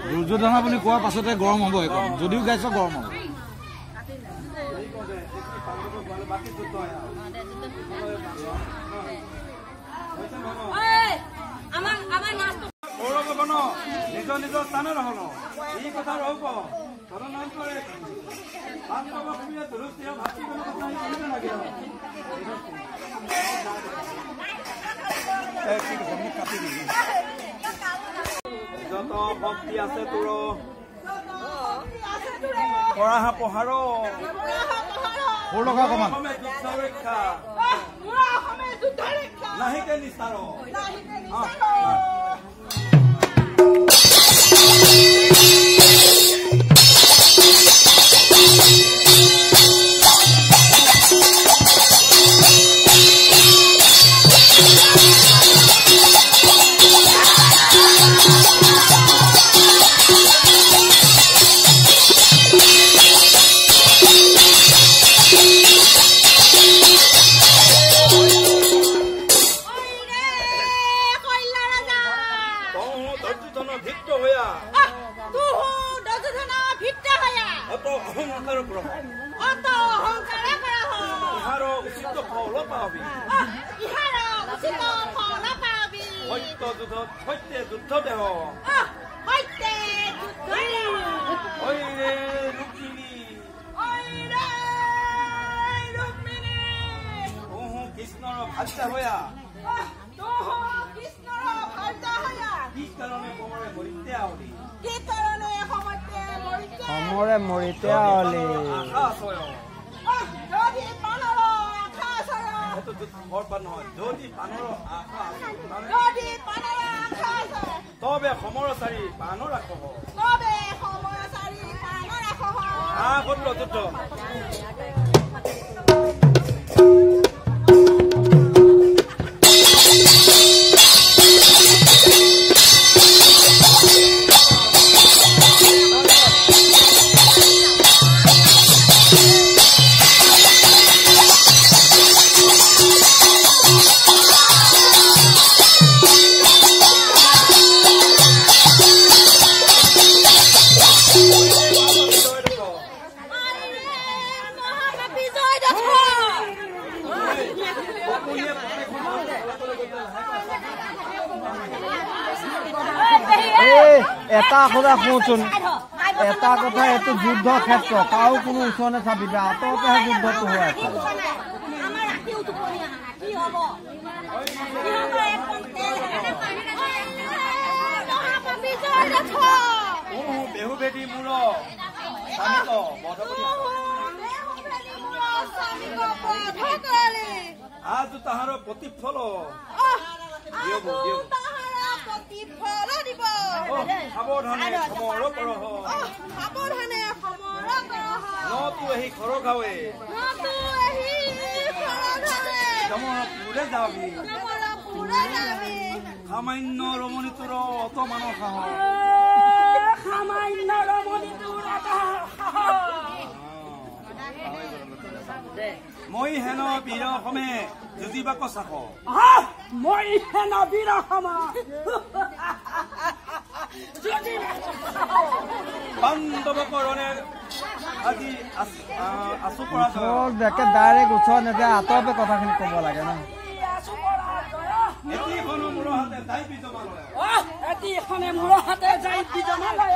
দুৰ্যোধনা বুলি কোৱাৰ পাছতে গৰম হ'ব এখন যদিও গাইছ গৰম হ'ব নিজৰ নিজৰ স্থানে ৰহন এই কথা ৰহব যত ভক্তি আছে তোৰ পঢ়া পঢ়াৰ ৰক্ষা নাহিকে নিস্তাৰ সমৰে মৰিতে আলি তবে সমৰ সাৰি পানো ৰাখব বললো যুদ্ধ এটা কথা শুনচোন এটা কথা এইটো যুদ্ধ ক্ষেত্ৰ কাৰো কোনো ওচৰ নাচাবিবা আঁতৰতেহে যুদ্ধটো হৈ আছে বেহু বেটি মূল স্বামীক আজ তাহাৰ প্ৰতিফল সাৱধানে সমৰ কৰহ নতু এহি খৰ গাঁৱে পুৰে যাবি সামান্য ৰমণীটোৰ অত মানৰ সাহস মই হেন বীৰ অসমে যুঁজিবাক চাক মই হেন বীৰ অসমা বান্ধৱকৰণে আজি আছো পৰা বেকে ডাইৰেক্ট ওচৰ নেযায় আঁতৰপে কথাখিনি ক'ব লাগে ন এটিখনো মূৰৰ হাতে যাই বিজমা লয় এটিখনে মূৰৰ হাতে যাই বিজমা লয়